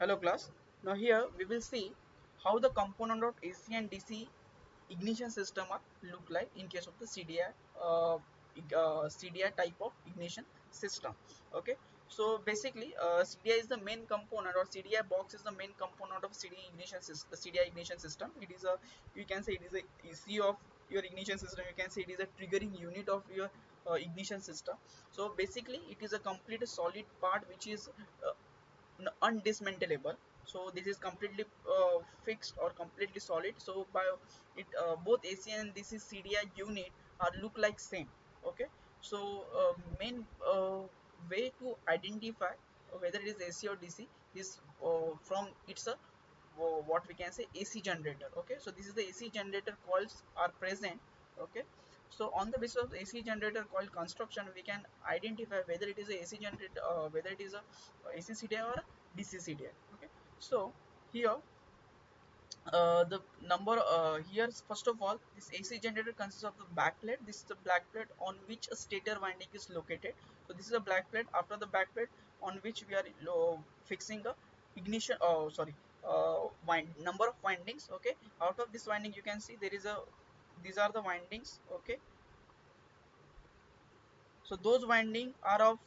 Hello class. Now here we will see how the component of AC and DC ignition system are look like in case of the CDI CDI type of ignition system. Okay. So basically CDI is the main component, or CDI box is the main component of CDI ignition system. It is a, you can say it is a EC of your ignition system. You can say it is a triggering unit of your ignition system. So basically it is a complete solid part which is undismantlable. So this is completely fixed or completely solid. So by it both AC and DC CDI unit are look like same. Okay. So main way to identify whether it is AC or DC is from it's a what we can say AC generator. Okay, so this is the AC generator coils are present. Okay, so on the basis of the AC generator coil construction, we can identify whether it is a AC generator, whether it is a AC CDI or a DC CDI. Okay, so here the number here first of all, this AC generator consists of the backplate. This is the backplate on which a stator winding is located. So this is a backplate. After the backplate, on which we are fixing a ignition, sorry, number of windings. Okay, out of this winding you can see there is a, these are the windings. Okay, so those winding are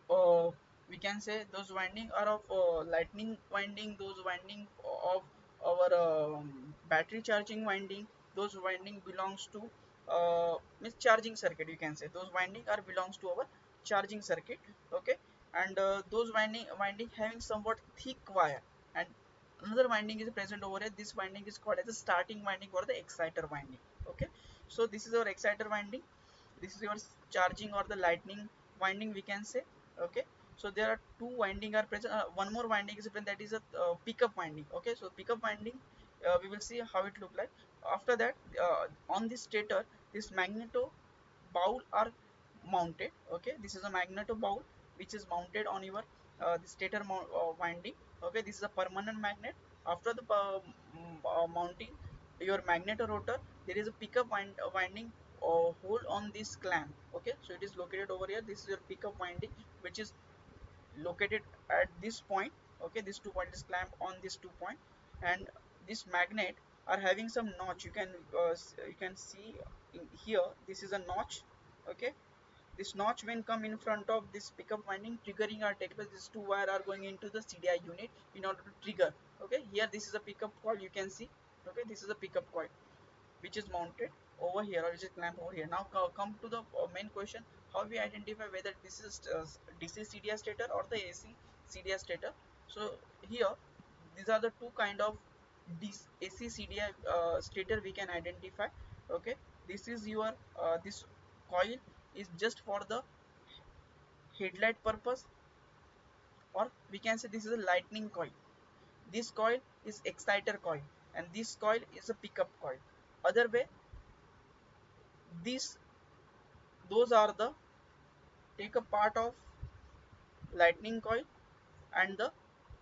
of we can say those winding are of lightning winding, those winding of our battery charging winding, those winding belongs to means charging circuit. You can say those winding are belongs to our charging circuit. Okay, and those winding having somewhat thick wire, and another winding is present over here. This winding is called as a starting winding or the exciter winding. Okay, so this is our exciter winding, this is your charging or the lightning winding, we can say. Okay, so there are two winding are present, one more winding is present, that is a pickup winding. Okay, so pickup winding we will see how it look like. After that on this stator, this magneto bowl are mounted. Okay, this is a magneto bowl which is mounted on your the stator winding. Okay, this is a permanent magnet. After the mounting your magneto rotor, there is a pickup winding hold on this clamp. Okay, so it is located over here. This is your pickup winding which is located at this point. Okay, this 2 point is clamp on this 2 point, and this magnet are having some notch. You can see in here this is a notch. Okay, this notch when come in front of this pickup winding, triggering are taken place. These two wire are going into the CDI unit in order to trigger. Okay, here this is a pickup coil, you can see. Okay, this is a pickup coil which is mounted over here, or is it clamp over here. Now come to the main question: how we identify whether this is DC CDI stator or the AC CDI stator. So here these are the two kind of AC CDI stator we can identify. Okay, this is your this coil is just for the headlight purpose, or we can say this is a lightning coil. This coil is exciter coil, and this coil is a pickup coil. Other way, these those are the take a part of lightning coil and the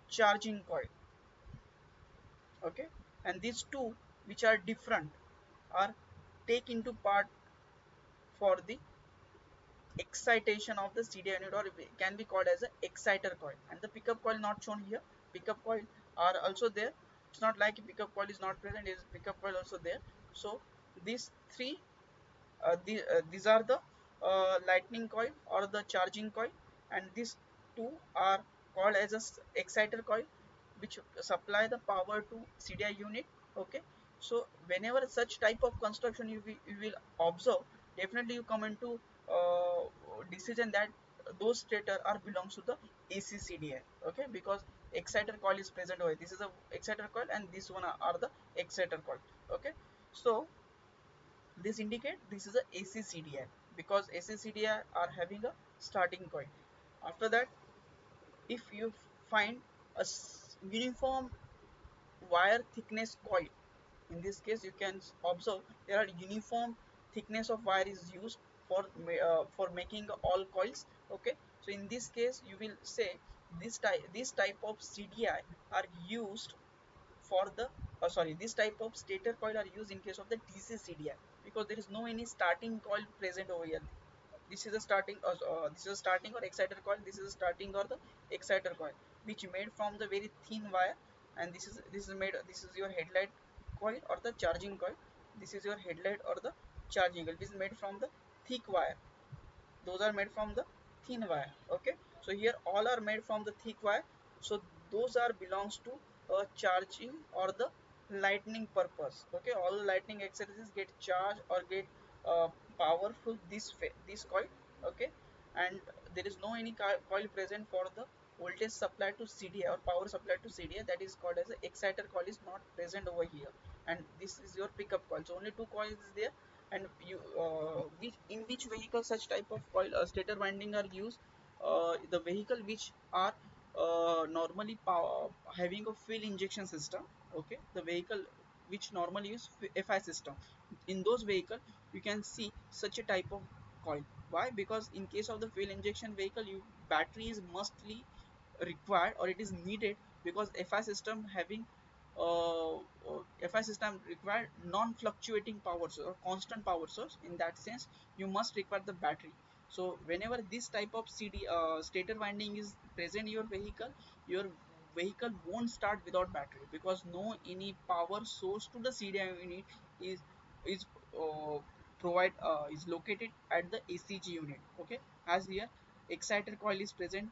charging coil. Okay, and these two which are different are take into part for the excitation of the CDI unit, or it can be called as a exciter coil. And the pickup coil not shown here. Pickup coil are also there. It's not like pickup coil is not present, is pickup coil also there. So these three these are the lightning coil or the charging coil, and these two are called as a exciter coil which supply the power to CDI unit. Okay, so whenever such type of construction you will observe, definitely you come into uh, decision that those stator are belongs to the AC CDI. Okay, because exciter coil is present over here. This is a exciter coil and this one are the exciter coil. Okay, so this indicate this is a AC CDI, because AC CDI are having a starting coil. After that, if you find a uniform wire thickness coil, in this case you can observe there are uniform thickness of wire is used for making all coils. Okay, so in this case you will say this type of CDI are used for the sorry, this type of stator coil are used in case of the DC CDI, because there is no any starting coil present over here. This is a starting or exciter coil, this is a starting or the exciter coil. which made from the very thin wire, and this is your headlight coil or the charging coil. This is your headlight or the charging coil. This is made from the thick wire. Those are made from the thin wire. Okay, so here all are made from the thick wire. So those are belongs to charging or the lightning purpose. Okay, all the lightning accessories get charged or get uh, power through this coil. Okay, and there is no any coil present for the voltage supply to CDI or power supply to CDI, that is called as a exciter coil is not present over here. And this is your pickup coil, so only two coils is there. And you in which vehicle such type of coil stator winding are used, the vehicle which are normally having a fuel injection system. Okay, the vehicle which normally use FI system, in those vehicle you can see such a type of coil. Why? Because in case of the fuel injection vehicle, you battery is mostly required or it is needed, because FI system having FI system require non-fluctuating power source or constant power source. In that sense, you must require the battery. So whenever this type of stator winding is present in your vehicle won't start without battery, because no any power source to the CDI unit is is uh, is located at the ACG unit. Okay, as here exciter coil is present,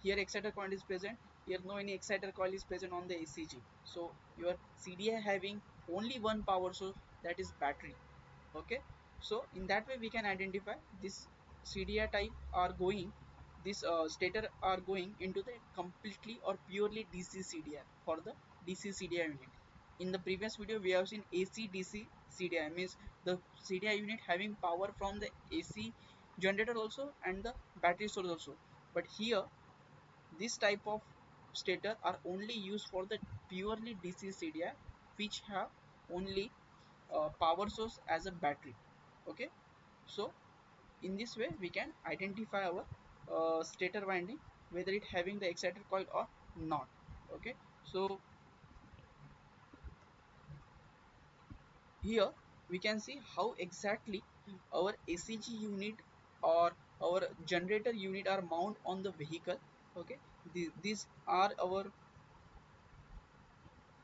here exciter coil is present, here no any exciter coil is present on the ACG. So your CDI having only one power source, that is battery. Okay, so in that way we can identify this CDI type are going, this stator are going into the completely or purely DC CDI for the DC CDI unit. In the previous video we have seen AC DC CDI, means the CDI unit having power from the AC generator also and the battery source also. But here this type of stator are only used for the purely DC CDI, which have only power source as a battery. Okay, so in this way we can identify our stator winding, whether it having the exciter coil or not. Okay, so here we can see how exactly our ACG unit or our generator unit are mount on the vehicle. Okay, these are our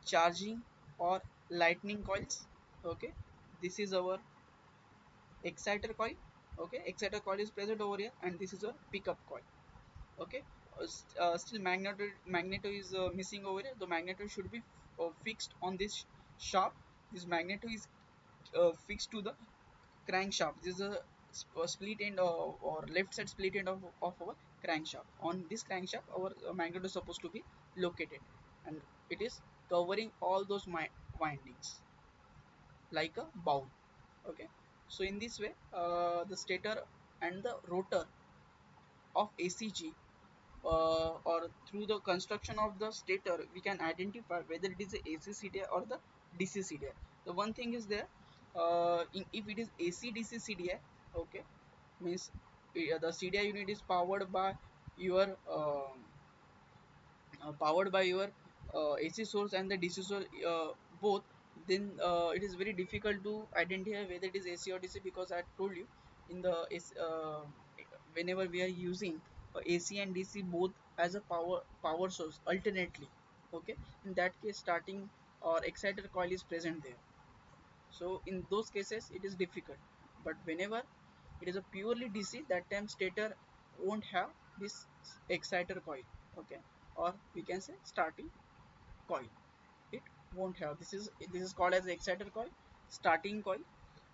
charging or lightning coils. Okay, this is our exciter coil. Okay, exciter coil is present over here, and this is our pickup coil. Okay, still magneto is missing over here. The magneto should be fixed on this shaft. This magneto is fixed to the crankshaft. This is a split end or left side split end of our crankshaft. On this crankshaft our magnet is supposed to be located, and it is covering all those windings like a bowl. Okay, so in this way the stator and the rotor of ACG, or through the construction of the stator we can identify whether it is a AC CDI or the DC CDI. The one thing is there, if it is AC DC CDI, okay, means the CDI unit is powered by your AC source and the DC source both, then it is very difficult to identify whether it is AC or DC, because I told you in the whenever we are using AC and DC both as a power source alternately. Okay, in that case starting or exciter coil is present there. So in those cases it is difficult, but whenever it is a purely DC, that time stator won't have this exciter coil. Okay, or we can say starting coil, it won't have. This is called as exciter coil, starting coil,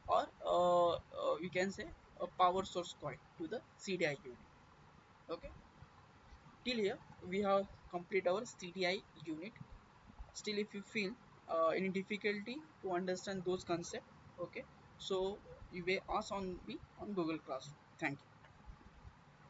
or we can say a power source coil to the CDI unit. Okay, till here we have complete our CDI unit. Still if you feel any difficulty to understand those concepts, okay, so you may ask on me on Google Classroom. Thank you.